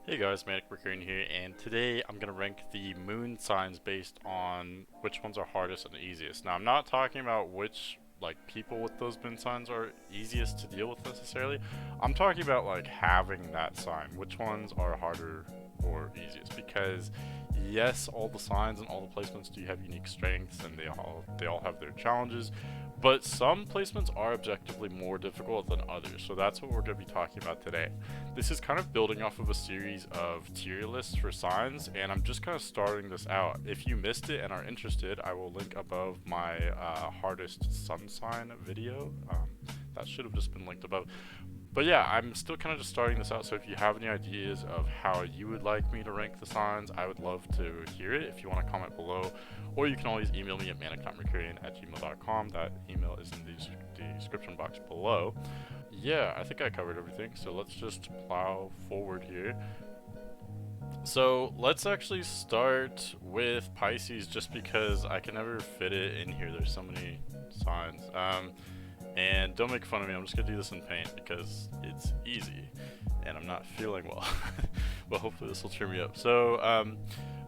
Hey guys, manic.mercurian here, and today I'm going to rank the moon signs based on which ones are hardest and easiest. Now, I'm not talking about which people with those moon signs are easiest to deal with necessarily. I'm talking about having that sign, which ones are harder or easiest, because yes, all the signs and all the placements do have unique strengths and they all have their challenges, but some placements are objectively more difficult than others. So that's what we're going to be talking about today. This is kind of building off of a series of tier lists for signs, and I'm just kind of starting this out. If you missed it and are interested, I will link above my hardest sun sign video. That should have just been linked above. But yeah, I'm still kind of just starting this out, so if you have any ideas of how you would like me to rank the signs, I would love to hear it if you want to comment below. Or you can always email me at manic.mercurian@gmail.com. That email is in the description box below. Yeah, I think I covered everything, so let's just plow forward here. So let's actually start with Pisces, just because I can never fit it in here. There's so many signs. And don't make fun of me, I'm just gonna do this in paint because it's easy and I'm not feeling well. But hopefully this will cheer me up. So,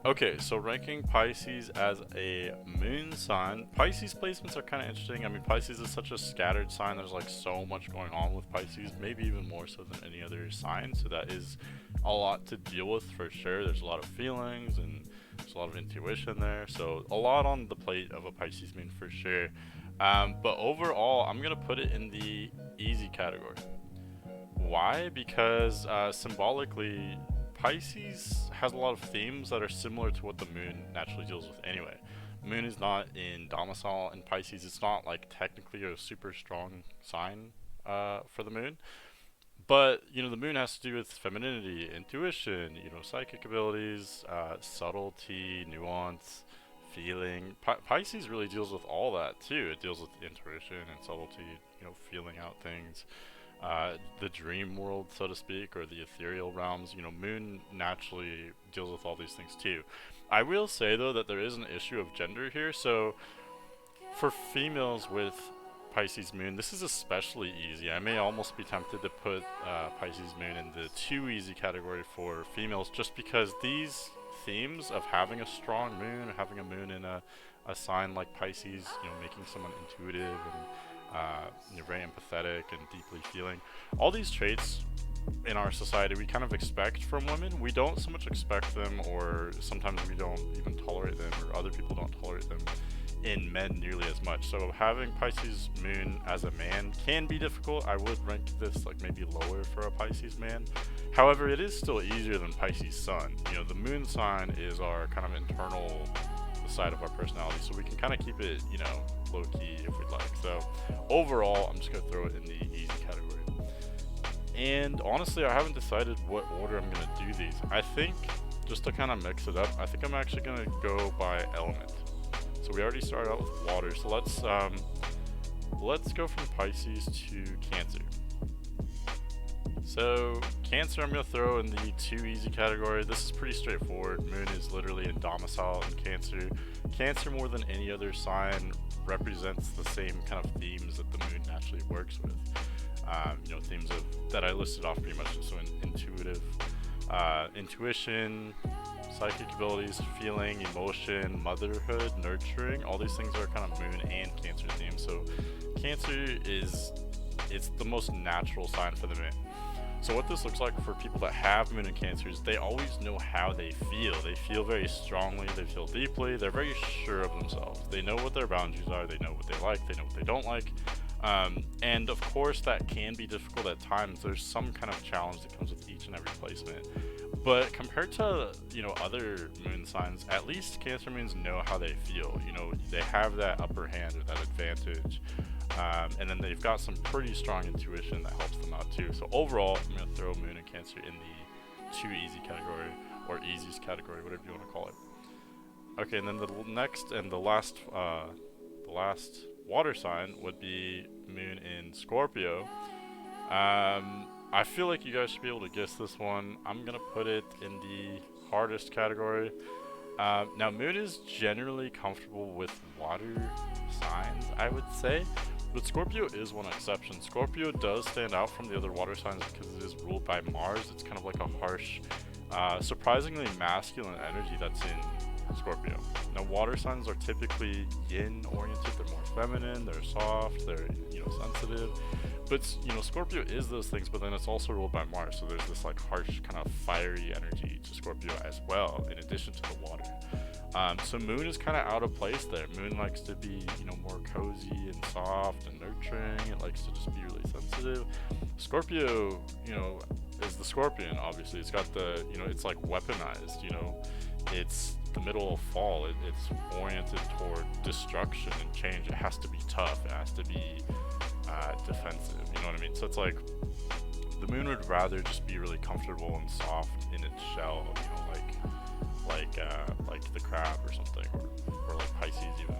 okay, so ranking Pisces as a moon sign. Pisces placements are kind of interesting. I mean, Pisces is such a scattered sign. There's so much going on with Pisces, maybe even more so than any other sign. So that is a lot to deal with for sure. There's a lot of feelings and there's a lot of intuition there. So a lot on the plate of a Pisces moon for sure. But overall, I'm going to put it in the easy category. Why? Because symbolically, Pisces has a lot of themes that are similar to what the moon naturally deals with anyway. Moon is not in domicile in Pisces. It's not technically a super strong sign for the moon. But, the moon has to do with femininity, intuition, psychic abilities, subtlety, nuance, feeling. Pisces really deals with all that too. It deals with intuition and subtlety, feeling out things, the dream world, so to speak, or the ethereal realms. Moon naturally deals with all these things too. I will say though that there is an issue of gender here. So for females with Pisces moon, this is especially easy. I may almost be tempted to put Pisces moon in the too easy category for females, just because these themes of having a strong moon, having a moon in a sign like Pisces, making someone intuitive and very empathetic and deeply feeling, all these traits in our society we kind of expect from women. We don't so much expect them, or sometimes we don't even tolerate them, or other people don't tolerate them in men nearly as much. So having Pisces moon as a man can be difficult. I would rank this maybe lower for a Pisces man. However, it is still easier than Pisces sun. The moon sign is our kind of internal side of our personality, so we can kind of keep it, low key if we'd like. So overall, I'm just gonna throw it in the easy category. And honestly, I haven't decided what order I'm gonna do these. I think just to kind of mix it up, I think I'm actually gonna go by element. So we already started out with water, so let's go from Pisces to Cancer. So Cancer, I'm going to throw in the too easy category. This is pretty straightforward. Moon is literally in domicile in Cancer. Cancer, more than any other sign, represents the same kind of themes that the moon naturally works with. Themes that I listed off pretty much. So intuition, psychic abilities, feeling, emotion, motherhood, nurturing. All these things are kind of moon and Cancer themes. So Cancer it's the most natural sign for the moon. So what this looks like for people that have moon and Cancer is they always know how they feel. They feel very strongly, they feel deeply, they're very sure of themselves. They know what their boundaries are, they know what they like, they know what they don't like. And of course that can be difficult at times. There's some kind of challenge that comes with each and every placement. But compared to, other moon signs, at least Cancer moons know how they feel. They have that upper hand or that advantage. And then they've got some pretty strong intuition that helps them out too. So overall, I'm going to throw Moon and Cancer in the too easy category, or easiest category, whatever you want to call it. Okay, and then the next and the last water sign would be Moon in Scorpio. I feel like you guys should be able to guess this one. I'm going to put it in the hardest category. Now, Moon is generally comfortable with water signs, I would say. But Scorpio is one exception. Scorpio does stand out from the other water signs because it is ruled by Mars. It's kind of like a harsh surprisingly masculine energy that's in Scorpio. Now, water signs are typically yin oriented. They're more feminine. They're soft. They're sensitive. But Scorpio is those things. But then it's also ruled by Mars, so there's this like harsh kind of fiery energy to Scorpio as well, in addition to the water. So Moon is kind of out of place there. Moon likes to be more cozy and soft and nurturing. It likes to just be really sensitive. Scorpio, is the Scorpion. Obviously, it's got the it's like weaponized. It's the middle of fall. It's oriented toward destruction and change. It has to be tough. It has to be defensive. You know what I mean? So it's like the Moon would rather just be really comfortable and soft in its shell. Like the crab or something, or like Pisces even.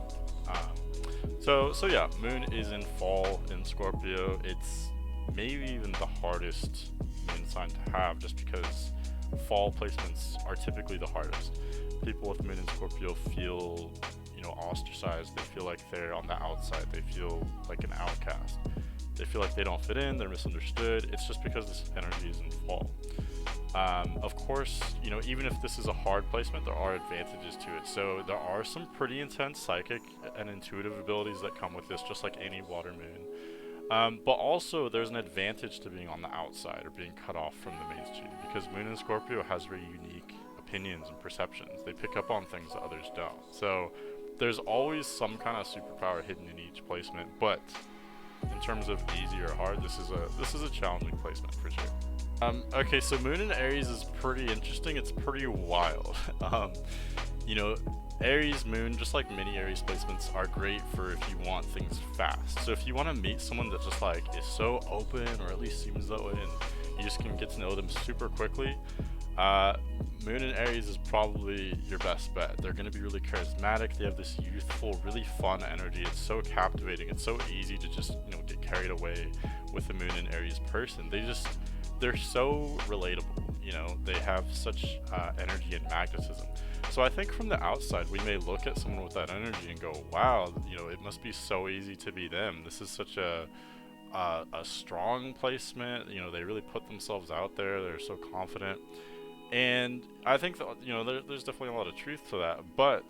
So yeah, Moon is in fall in Scorpio. It's maybe even the hardest Moon sign to have, just because fall placements are typically the hardest. People with Moon in Scorpio feel ostracized. They feel like they're on the outside. They feel like an outcast. They feel like they don't fit in. They're misunderstood. It's just because this energy is in fall. Of course, even if this is a hard placement, there are advantages to it. So there are some pretty intense psychic and intuitive abilities that come with this, just like any water moon. But also there's an advantage to being on the outside or being cut off from the mainstream, because Moon in Scorpio has very unique opinions and perceptions. They pick up on things that others don't. So there's always some kind of superpower hidden in each placement, but in terms of easy or hard, this is a challenging placement for sure. Okay, so Moon in Aries is pretty interesting. It's pretty wild. Aries Moon, just like many Aries placements, are great for if you want things fast. So if you want to meet someone that just like is so open, or at least seems that way, and you just can get to know them super quickly, Moon in Aries is probably your best bet. They're going to be really charismatic. They have this youthful, really fun energy. It's so captivating. It's so easy to just get carried away with a Moon in Aries person. They're so relatable. They have such energy and magnetism. So I think from the outside, we may look at someone with that energy and go, wow, it must be so easy to be them. This is such a strong placement. They really put themselves out there. They're so confident. And I think that, there's definitely a lot of truth to that. But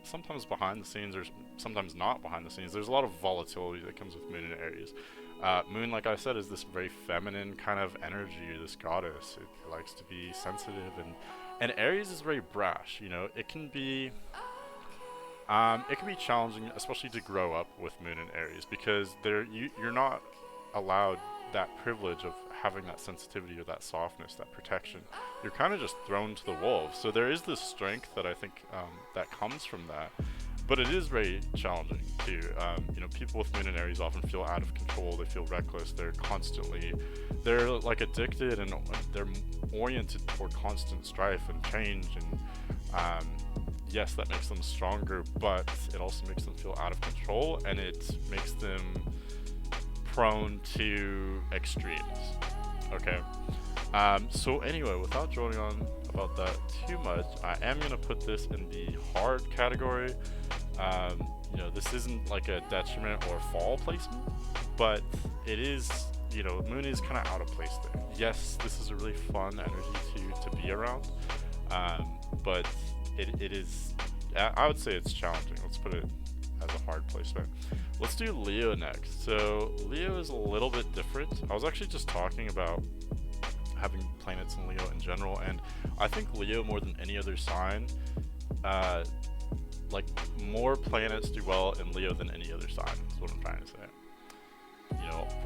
sometimes behind the scenes, or sometimes not behind the scenes, there's a lot of volatility that comes with Moon in Aries. Moon, like I said, is this very feminine kind of energy, this goddess. It likes to be sensitive, and Aries is very brash. It can be challenging, especially to grow up with Moon in Aries, because you're not allowed that privilege of having that sensitivity or that softness, that protection. You're kind of just thrown to the wolves. So there is this strength that I think that comes from that. But it is very challenging too. People with Moon in Aries often feel out of control. They feel reckless. They're like addicted, and they're oriented toward constant strife and change. And yes, that makes them stronger, but it also makes them feel out of control, and it makes them prone to extremes. Okay. So anyway, without droning on about that too much, I am going to put this in the hard category. This isn't like a detriment or fall placement, but it is, Moon is kind of out of place there. Yes, this is a really fun energy to be around, but it is, I would say it's challenging. Let's put it as a hard placement. Let's do Leo next. So Leo is a little bit different. I was actually just talking about having planets in Leo in general, and I think Leo, more than any other sign, more planets do well in Leo than any other sign, is what I'm trying to say.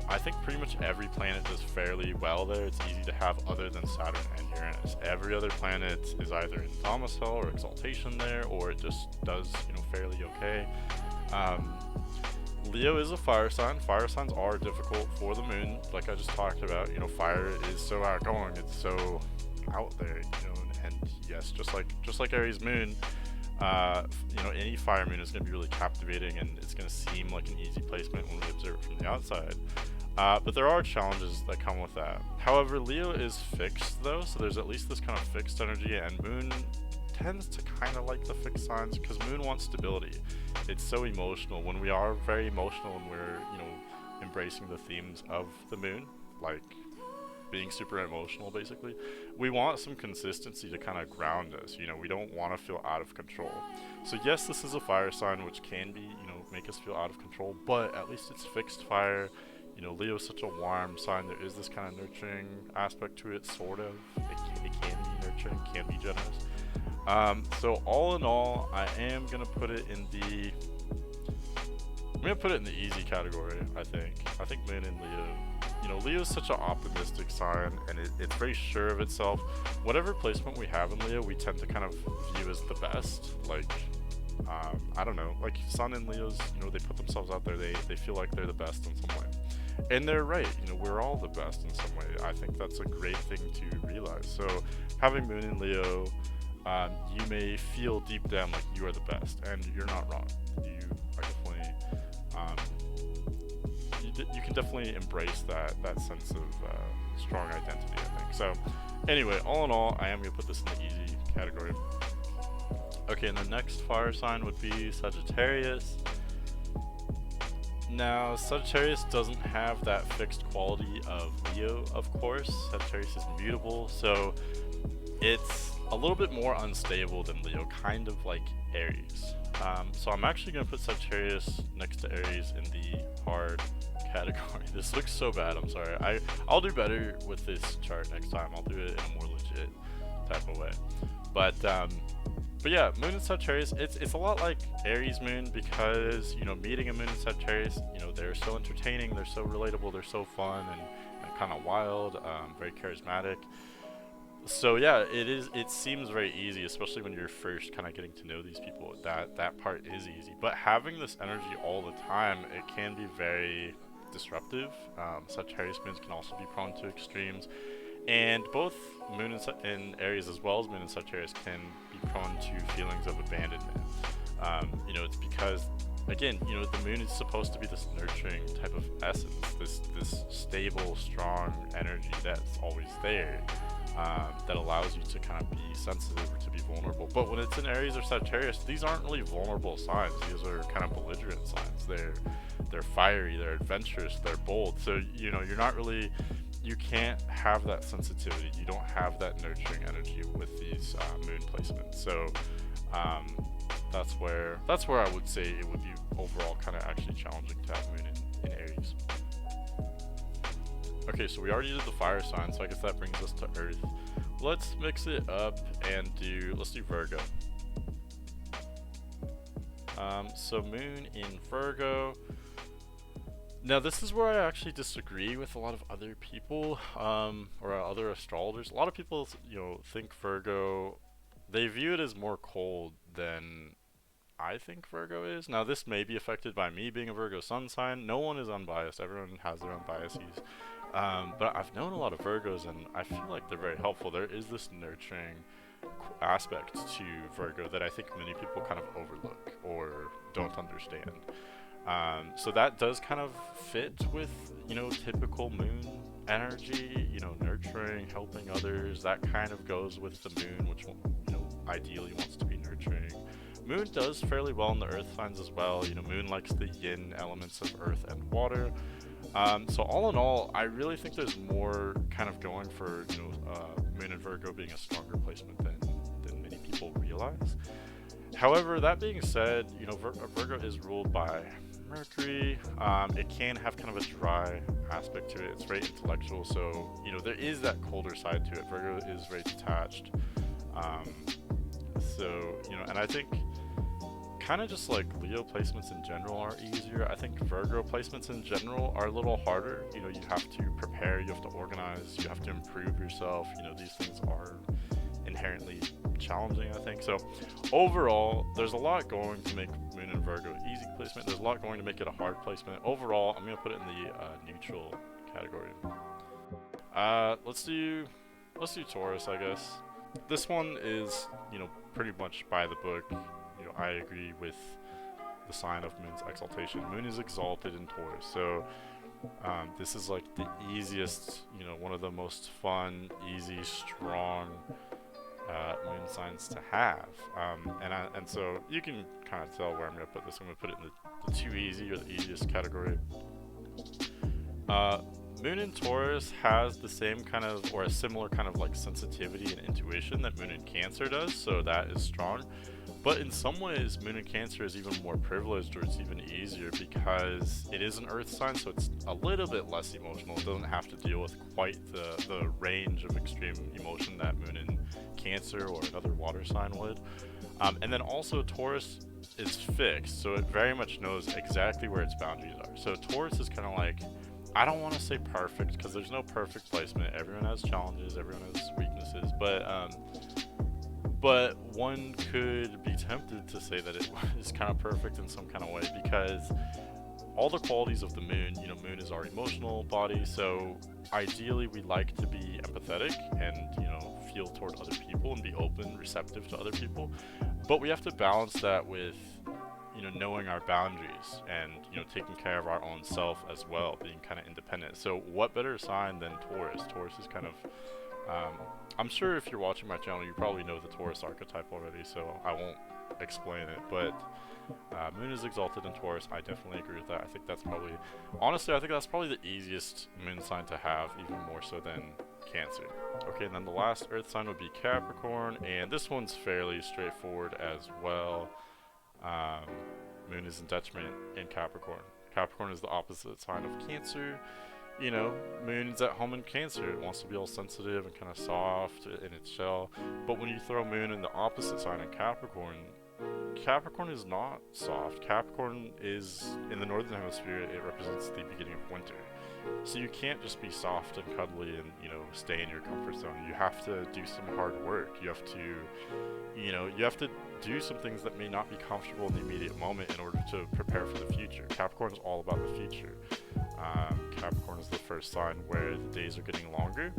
I think pretty much every planet does fairly well there. It's easy to have, other than Saturn and Uranus. Every other planet is either in domicile or exaltation there, or it just does, fairly okay. Leo is a fire sign. Fire signs are difficult for the Moon, like I just talked about. Fire is so outgoing, it's so out there, and yes, just like Aries Moon, any fire moon is going to be really captivating, and it's going to seem like an easy placement when we observe it from the outside. But there are challenges that come with that. However, Leo is fixed though, so there's at least this kind of fixed energy, and Moon tends to kind of like the fixed signs, because Moon wants stability. It's so emotional. When we are very emotional and we're, embracing the themes of the Moon, like being super emotional, basically. We want some consistency to kind of ground us. You know, we don't want to feel out of control. So yes, this is a fire sign, which can be, you know, make us feel out of control, but at least it's fixed fire. You know, Leo is such a warm sign. There is this kind of nurturing aspect to it, sort of. It can be nurturing, can be generous. So all in all, I am gonna put it in the easy category. I think Moon in Leo. You know, Leo is such an optimistic sign, and it's very sure of itself. Whatever placement we have in Leo, we tend to kind of view as the best. Like, I don't know, like Sun in Leos, you know, they put themselves out there. They feel like they're the best in some way, and they're right. You know, we're all the best in some way. I think that's a great thing to realize. So having Moon in Leo, you may feel deep down like you are the best, and you're not wrong. You are definitely, you can definitely embrace that sense of strong identity, I think. So anyway, all in all, I am going to put this in the easy category. Okay, and the next fire sign would be Sagittarius. Now, Sagittarius doesn't have that fixed quality of Leo, of course. Sagittarius is mutable, so it's a little bit more unstable than Leo, kind of like Aries. So I'm actually going to put Sagittarius next to Aries in the hard category. This looks so bad, I'm sorry. I'll do better with this chart next time. I'll do it in a more legit type of way. But yeah, Moon in Sagittarius, it's a lot like Aries Moon, because, you know, meeting a Moon in Sagittarius, you know, they're so entertaining, they're so relatable, they're so fun and kind of wild, very charismatic. So yeah, it seems very easy, especially when you're first kind of getting to know these people. That part is easy, but having this energy all the time, it can be very disruptive. Sagittarius moons can also be prone to extremes, and both Moon in Aries as well as Moon in Sagittarius can be prone to feelings of abandonment. You know, it's because, again, you know, the Moon is supposed to be this nurturing type of essence, this stable, strong energy that's always there. That allows you to kind of be sensitive or to be vulnerable. But when it's in Aries or Sagittarius, these aren't really vulnerable signs. These are kind of belligerent signs. They're fiery, they're adventurous, they're bold. So, you know, you can't have that sensitivity. You don't have that nurturing energy with these moon placements. So that's where I would say it would be overall kind of actually challenging to have Moon in Aries. Okay, so we already did the fire sign, so I guess that brings us to Earth. Let's mix it up and let's do Virgo. So Moon in Virgo. Now this is where I actually disagree with a lot of other people, or other astrologers. A lot of people, you know, think Virgo, they view it as more cold than I think Virgo is. Now this may be affected by me being a Virgo sun sign. No one is unbiased. Everyone has their own biases. But I've known a lot of Virgos, and I feel like they're very helpful. There is this nurturing aspect to Virgo that I think many people kind of overlook or don't understand. So that does kind of fit with, you know, typical Moon energy, you know, nurturing, helping others. That kind of goes with the Moon, which, you know, ideally wants to be nurturing. Moon does fairly well in the Earth signs as well. You know, Moon likes the yin elements of Earth and water. So all in all, I really think there's more kind of going for, you know, Moon and Virgo being a stronger placement than many people realize. However, that being said, you know, Virgo is ruled by Mercury. It can have kind of a dry aspect to it. It's very intellectual, so, you know, there is that colder side to it. Virgo is very detached. So, you know, and I think kind of just like Leo placements in general are easier. I think Virgo placements in general are a little harder. You know, you have to prepare, you have to organize, you have to improve yourself. You know, these things are inherently challenging, I think. So overall, there's a lot going to make Moon and Virgo easy placement. There's a lot going to make it a hard placement. Overall, I'm going to put it in the neutral category. Let's do Taurus, I guess. This one is, you know, pretty much by the book. You know, I agree with the sign of Moon's exaltation. Moon is exalted in Taurus, so this is like the easiest, you know, one of the most fun, easy, strong Moon signs to have. And so you can kind of tell where I'm going to put this. I'm going to put it in the too easy or the easiest category. Moon in Taurus has the same kind of, or a similar kind of like sensitivity and intuition that Moon in Cancer does, so that is strong. But in some ways, Moon in Cancer is even more privileged, or it's even easier because it is an Earth sign, so it's a little bit less emotional. It doesn't have to deal with quite the range of extreme emotion that Moon in Cancer or another water sign would. And then also Taurus is fixed, so it very much knows exactly where its boundaries are. So Taurus is kind of like, I don't want to say perfect because there's no perfect placement. Everyone has challenges, everyone has weaknesses, but one could be tempted to say that it is kind of perfect in some kind of way because all the qualities of the moon, you know, moon is our emotional body, so ideally we like to be empathetic and, you know, feel toward other people and be open, receptive to other people, but we have to balance that with, you know, knowing our boundaries and, you know, taking care of our own self as well, being kind of independent. So what better sign than Taurus? Taurus is kind of, I'm sure if you're watching my channel, you probably know the Taurus archetype already, so I won't explain it, but Moon is exalted in Taurus. I definitely agree with that. I think that's probably, honestly, I think that's probably the easiest moon sign to have, even more so than Cancer. Okay, and then the last Earth sign would be Capricorn, and this one's fairly straightforward as well. Moon is in detriment in Capricorn. Capricorn is the opposite sign of Cancer. You know, Moon's at home in Cancer. It wants to be all sensitive and kind of soft in its shell. But when you throw Moon in the opposite sign in Capricorn, Capricorn is not soft. Capricorn is, in the northern hemisphere, it represents the beginning of winter. So you can't just be soft and cuddly and, you know, stay in your comfort zone. You have to do some hard work. You have to, you know, you have to do some things that may not be comfortable in the immediate moment in order to prepare for the future. Capricorn is all about the future. Capricorn is the first sign where the days are getting longer.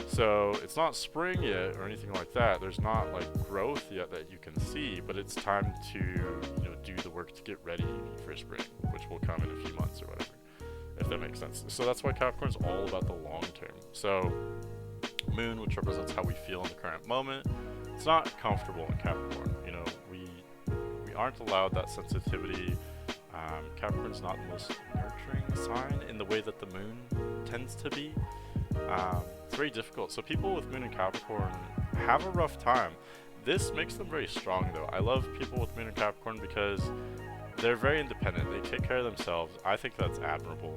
So it's not spring yet or anything like that. There's not like growth yet that you can see, but it's time to, you know, do the work to get ready for spring, which will come in a few months or whatever, if that makes sense. So that's why Capricorn is all about the long term. So Moon, which represents how we feel in the current moment, it's not comfortable in Capricorn. You know, we aren't allowed that sensitivity. Capricorn's not the most nurturing sign in the way that the moon tends to be. It's very difficult. So people with Moon in Capricorn have a rough time. This makes them very strong though. I love people with Moon in Capricorn because they're very independent. They take care of themselves. I think that's admirable.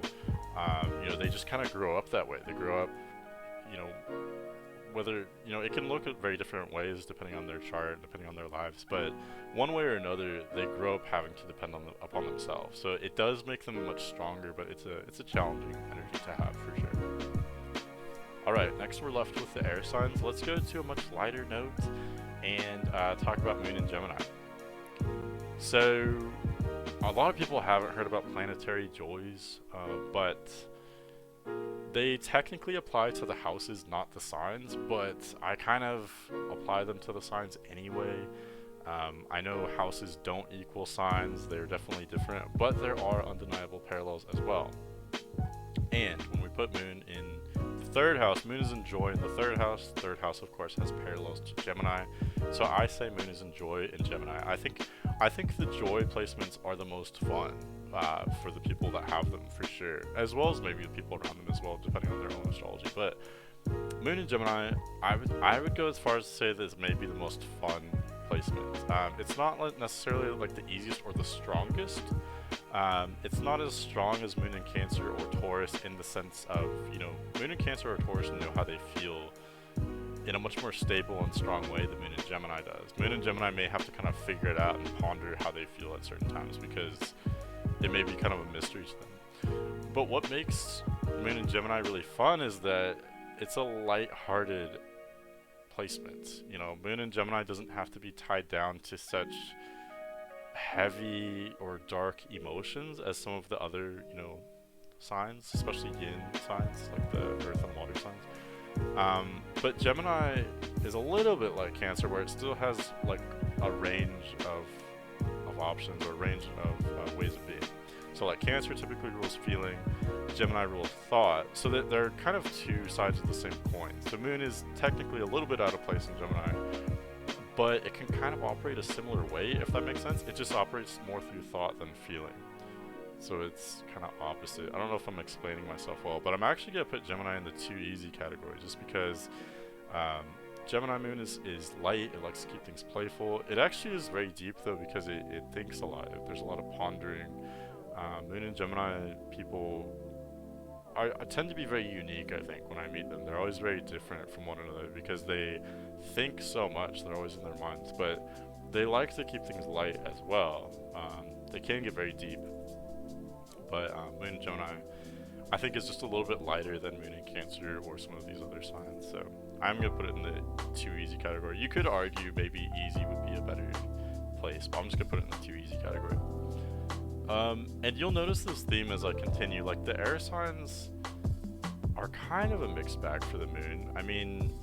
You know, they just kind of grow up that way. They grow up, you know, whether, you know, it can look at very different ways depending on their chart, depending on their lives, but one way or another, they grow up having to depend upon themselves. So it does make them much stronger, but it's a challenging energy to have for sure. Alright, next we're left with the air signs. Let's go to a much lighter note and talk about Moon in Gemini. So a lot of people haven't heard about planetary joys, but they technically apply to the houses, not the signs, but I kind of apply them to the signs anyway. I know houses don't equal signs, they're definitely different, but there are undeniable parallels as well. And when we put Moon in the third house, Moon is in joy in the third house. Third house, of course, has parallels to Gemini. So I say Moon is in joy in Gemini. I think the joy placements are the most fun for the people that have them, for sure, as well as maybe the people around them as well, depending on their own astrology. But Moon in Gemini, I would go as far as to say this may be the most fun placement. It's not necessarily like the easiest or the strongest. It's not as strong as Moon in Cancer or Taurus in the sense of, you know, Moon in Cancer or Taurus know how they feel in a much more stable and strong way than Moon in Gemini does. Moon in Gemini may have to kind of figure it out and ponder how they feel at certain times because it may be kind of a mystery to them. But what makes Moon in Gemini really fun is that it's a light-hearted placement. You know, Moon in Gemini doesn't have to be tied down to such heavy or dark emotions as some of the other, you know, signs, especially yin signs like the earth and water signs. But Gemini is a little bit like Cancer, where it still has like a range of options or a range of ways of being. So like Cancer typically rules feeling, Gemini rules thought, so that they're kind of two sides of the same coin. So Moon is technically a little bit out of place in Gemini, but it can kind of operate a similar way, if that makes sense. It just operates more through thought than feeling. So it's kind of opposite. I don't know if I'm explaining myself well, but I'm actually going to put Gemini in the too easy category just because um, Gemini moon is light. It likes to keep things playful. It actually is very deep though because it thinks a lot. There's a lot of pondering. Moon and Gemini people I tend to be very unique, I think, when I meet them. They're always very different from one another because they think so much. They're always in their minds, but they like to keep things light as well. They can get very deep, but Moon and Gemini, I think, is just a little bit lighter than Moon and Cancer or some of these other signs. So I'm going to put it in the too easy category. You could argue maybe easy would be a better place, but I'm just going to put it in the too easy category. And you'll notice this theme as I continue. Like, the air signs are kind of a mixed bag for the moon. I mean,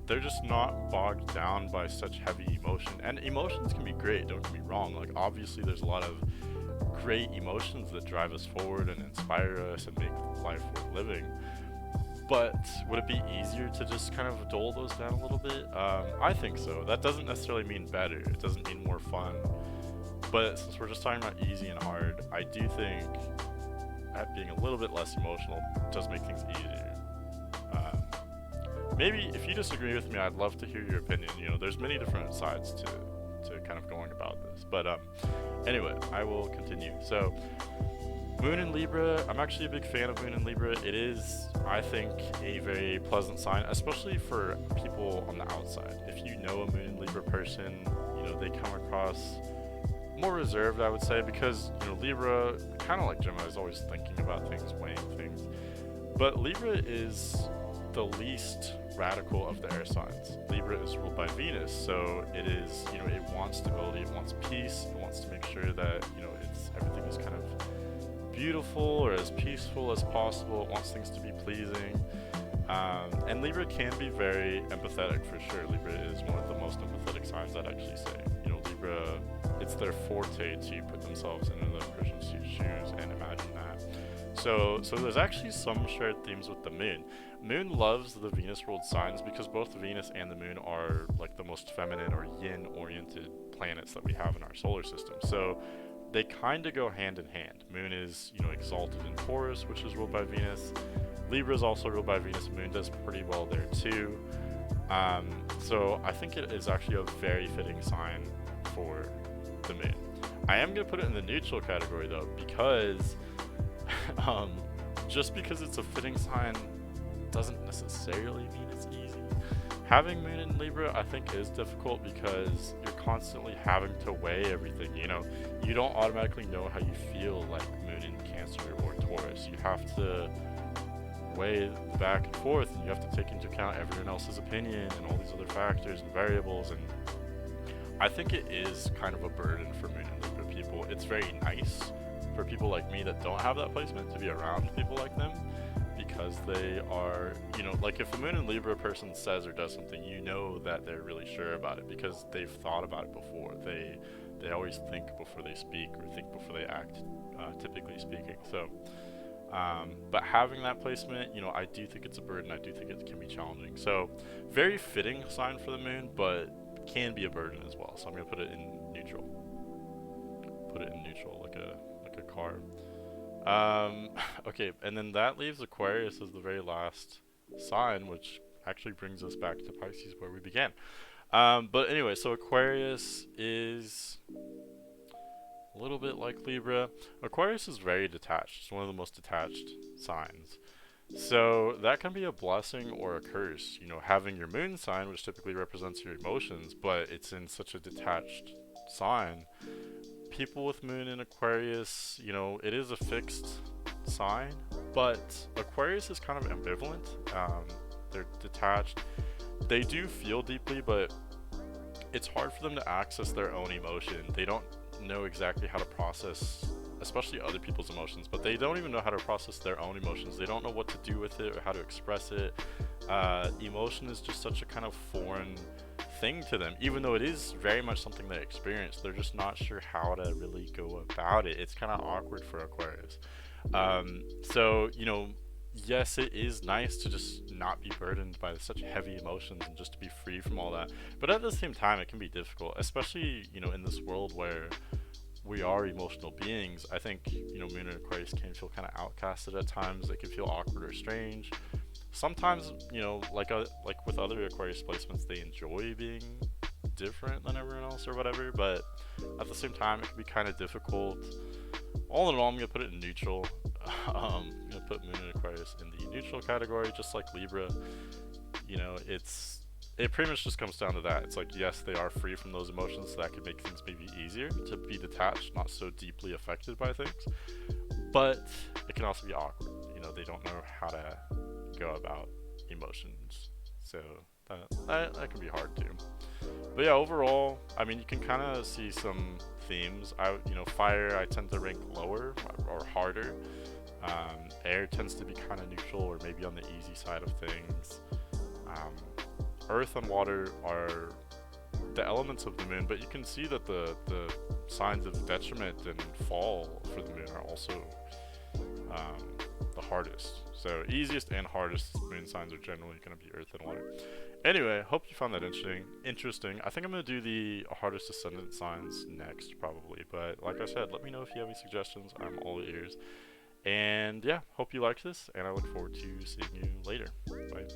they're just not bogged down by such heavy emotion. And emotions can be great, don't get me wrong. Like, obviously there's a lot of great emotions that drive us forward and inspire us and make life worth living. But would it be easier to just kind of dull those down a little bit? I think so. That doesn't necessarily mean better. It doesn't mean more fun. But since we're just talking about easy and hard, I do think at being a little bit less emotional does make things easier. Maybe if you disagree with me, I'd love to hear your opinion. You know, there's many different sides to kind of going about this. But anyway, I will continue. So, Moon in Libra, I'm actually a big fan of Moon in Libra. It is, I think, a very pleasant sign, especially for people on the outside. If you know a Moon in Libra person, you know, they come across more reserved, I would say, because, you know, Libra, kind of like Gemini, is always thinking about things, weighing things. But Libra is the least radical of the air signs. Libra is ruled by Venus, so it is, you know, it wants stability, it wants peace, it wants to make sure that, you know, everything is kind of beautiful or as peaceful as possible. It wants things to be pleasing. And Libra can be very empathetic for sure. Libra is one of the most empathetic signs, I'd actually say. You know, Libra, it's their forte to put themselves in another person's shoes and imagine that. So there's actually some shared themes with the moon. Moon loves the Venus-ruled signs because both Venus and the moon are like the most feminine or yin-oriented planets that we have in our solar system. So they kind of go hand in hand. Moon is, you know, exalted in Taurus, which is ruled by Venus. Libra is also ruled by Venus. Moon does pretty well there too. So I think it is actually a very fitting sign for the moon. I am going to put it in the neutral category though, because just because it's a fitting sign doesn't necessarily mean it's easy. Having Moon in Libra, I think, is difficult because you're constantly having to weigh everything. You know, you don't automatically know how you feel like Moon in Cancer or Taurus. You have to weigh back and forth, and you have to take into account everyone else's opinion and all these other factors and variables. And I think it is kind of a burden for Moon in Libra people. It's very nice for people like me that don't have that placement to be around people like them, because they are, you know, like if a Moon in Libra person says or does something, you know that they're really sure about it because they've thought about it before. They always think before they speak or think before they act, typically speaking. So, but having that placement, you know, I do think it's a burden. I do think it can be challenging. So, very fitting sign for the moon, but can be a burden as well. So I'm gonna put it in neutral. Put it in neutral, like a car. Okay, and then that leaves Aquarius as the very last sign, which actually brings us back to Pisces where we began. But anyway, so Aquarius is a little bit like Libra. Aquarius is very detached. It's one of the most detached signs. So that can be a blessing or a curse, you know, having your moon sign, which typically represents your emotions, but it's in such a detached sign. People with moon in Aquarius, you know, it is a fixed sign, but Aquarius is kind of ambivalent. They're detached. They do feel deeply, but it's hard for them to access their own emotion. They don't know exactly how to process, especially other people's emotions, but they don't even know how to process their own emotions. They don't know what to do with it or how to express it. Emotion is just such a kind of foreign thing to them, even though it is very much something they experience. They're just not sure how to really go about it. It's kind of awkward for Aquarius. So, you know, yes, it is nice to just not be burdened by such heavy emotions and just to be free from all that, but at the same time it can be difficult, especially, you know, in this world where we are emotional beings, I think, you know, Moon and Aquarius can feel kind of outcasted at times. They can feel awkward or strange. Sometimes, you know, like with other Aquarius placements, they enjoy being different than everyone else or whatever, but at the same time, it can be kind of difficult. All in all, I'm gonna put it in neutral. I'm gonna put Moon and Aquarius in the neutral category, just like Libra. You know, it pretty much just comes down to that. It's like, yes, they are free from those emotions, so that could make things maybe easier to be detached, not so deeply affected by things. But it can also be awkward. You know, they don't know how to go about emotions, so that can be hard too. But yeah, overall, I mean, you can kind of see some themes. You know, fire I tend to rank lower or harder. Air tends to be kind of neutral or maybe on the easy side of things. Earth and water are the elements of the moon, but you can see that the signs of detriment and fall for the moon are also the hardest. So easiest and hardest moon signs are generally going to be Earth and water. Anyway, hope you found that interesting. I think I'm going to do the hardest ascendant signs next, probably. But like I said, let me know if you have any suggestions. I'm all ears. And yeah, hope you liked this, and I look forward to seeing you later. Bye.